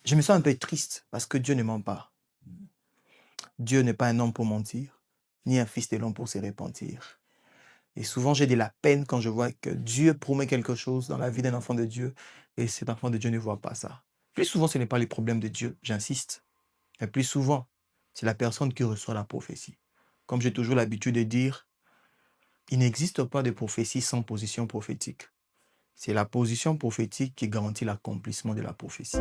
Je me sens un peu triste parce que Dieu ne ment pas. Dieu n'est pas un homme pour mentir, ni un fils de l'homme pour se repentir. Et souvent, j'ai de la peine quand je vois que Dieu promet quelque chose dans la vie d'un enfant de Dieu et cet enfant de Dieu ne voit pas ça. Plus souvent, ce n'est pas les problèmes de Dieu, j'insiste. Mais plus souvent, c'est la personne qui reçoit la prophétie. Comme j'ai toujours l'habitude de dire, il n'existe pas de prophétie sans position prophétique. C'est la position prophétique qui garantit l'accomplissement de la prophétie.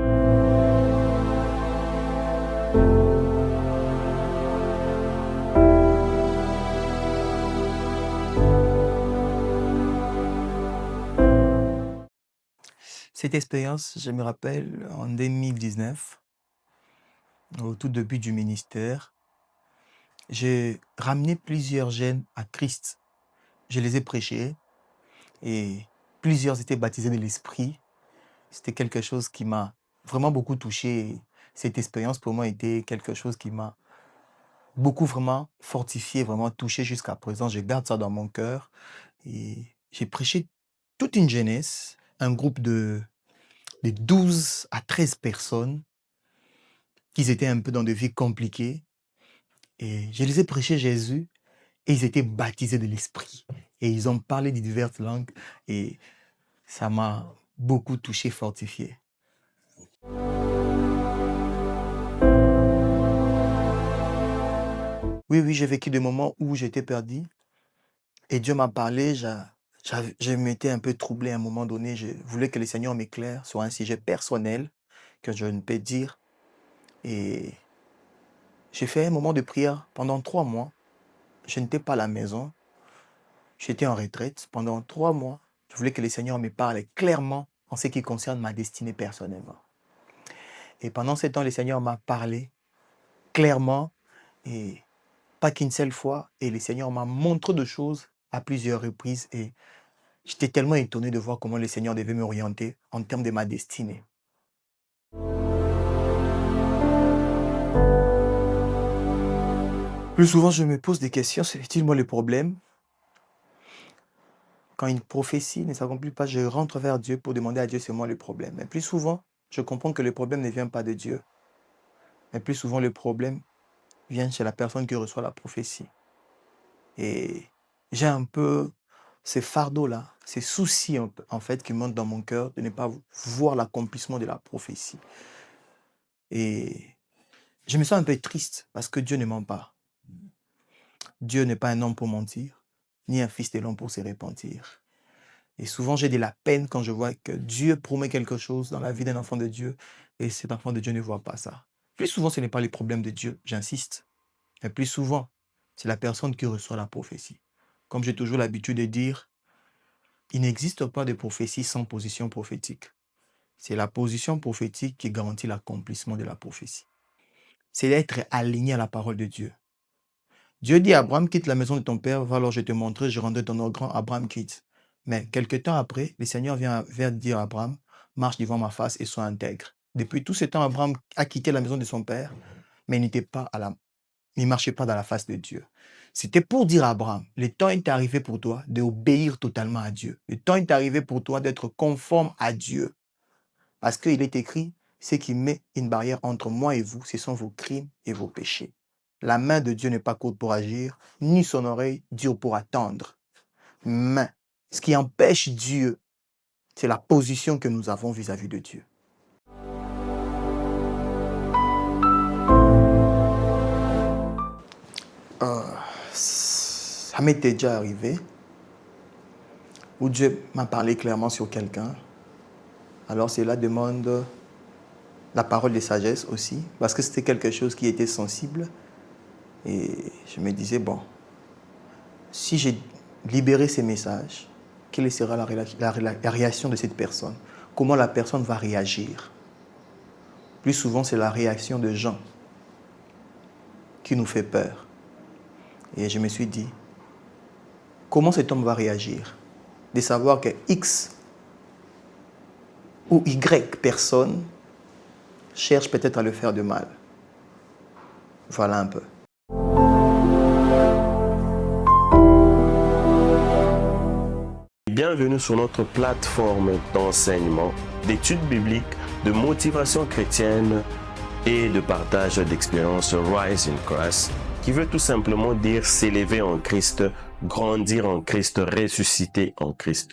Cette expérience, je me rappelle, en 2019, au tout début du ministère, j'ai ramené plusieurs jeunes à Christ. Je les ai prêchés et plusieurs étaient baptisés de l'Esprit. C'était quelque chose qui m'a vraiment beaucoup touché. Et cette expérience pour moi était quelque chose qui m'a beaucoup vraiment fortifié, vraiment touché jusqu'à présent. Je garde ça dans mon cœur. Et j'ai prêché toute une jeunesse, un groupe de 12 à 13 personnes qui étaient un peu dans des vies compliquées. Et je les ai prêché Jésus et ils étaient baptisés de l'Esprit. Et ils ont parlé de diverses langues et ça m'a beaucoup touché, fortifié. Oui, oui, j'ai vécu des moments où j'étais perdu et Dieu m'a parlé. Je m'étais un peu troublé à un moment donné. Je voulais que le Seigneur m'éclaire sur un sujet personnel que je ne peux dire. Et j'ai fait un moment de prière pendant 3 mois. Je n'étais pas à la maison. J'étais en retraite pendant 3 mois. Je voulais que le Seigneur me parle clairement en ce qui concerne ma destinée personnellement. Et pendant ce temps, le Seigneur m'a parlé clairement et pas qu'une seule fois. Et le Seigneur m'a montré de choses à plusieurs reprises. Et j'étais tellement étonné de voir comment le Seigneur devait m'orienter en termes de ma destinée. Plus souvent, je me pose des questions. C'est-il moi le problème? Quand une prophétie ne s'accomplit pas, je rentre vers Dieu pour demander à Dieu c'est moi le problème. Mais plus souvent, je comprends que le problème ne vient pas de Dieu. Mais plus souvent, le problème vient chez la personne qui reçoit la prophétie. Et j'ai un peu ces fardeaux-là, ces soucis en fait qui montent dans mon cœur de ne pas voir l'accomplissement de la prophétie. Et je me sens un peu triste parce que Dieu ne ment pas. Dieu n'est pas un homme pour mentir, ni un fils de l'homme pour se repentir. Et souvent, j'ai de la peine quand je vois que Dieu promet quelque chose dans la vie d'un enfant de Dieu et cet enfant de Dieu ne voit pas ça. Plus souvent, ce n'est pas les problèmes de Dieu, j'insiste. Mais plus souvent, c'est la personne qui reçoit la prophétie. Comme j'ai toujours l'habitude de dire, il n'existe pas de prophétie sans position prophétique. C'est la position prophétique qui garantit l'accomplissement de la prophétie. C'est d'être aligné à la parole de Dieu. Dieu dit à Abraham, quitte la maison de ton père, va alors je te montrerai, je rendrai ton grand. Abraham quitte. Mais quelque temps après, le Seigneur vient dire à Abraham, marche devant ma face et sois intègre. Depuis tout ce temps, Abraham a quitté la maison de son père, mais il ne marchait pas dans la face de Dieu. C'était pour dire à Abraham, le temps est arrivé pour toi d'obéir totalement à Dieu. Le temps est arrivé pour toi d'être conforme à Dieu. Parce qu'il est écrit, ce qui met une barrière entre moi et vous, ce sont vos crimes et vos péchés. La main de Dieu n'est pas courte pour agir, ni son oreille dure pour attendre. Mais ce qui empêche Dieu, c'est la position que nous avons vis-à-vis de Dieu. Ça m'était déjà arrivé où Dieu m'a parlé clairement sur quelqu'un. Alors cela demande la parole de sagesse aussi, parce que c'était quelque chose qui était sensible. Et je me disais, bon, si j'ai libéré ces messages, quelle sera la réaction de cette personne? Comment la personne va réagir? Plus souvent, c'est la réaction de gens qui nous fait peur. Et je me suis dit, comment cet homme va réagir? De savoir que X ou Y personne cherche peut-être à le faire de mal. Voilà un peu. Bienvenue sur notre plateforme d'enseignement, d'études bibliques de motivation chrétienne et de partage d'expériences Rise in Christ, qui veut tout simplement dire s'élever en Christ, grandir en Christ, ressusciter en Christ.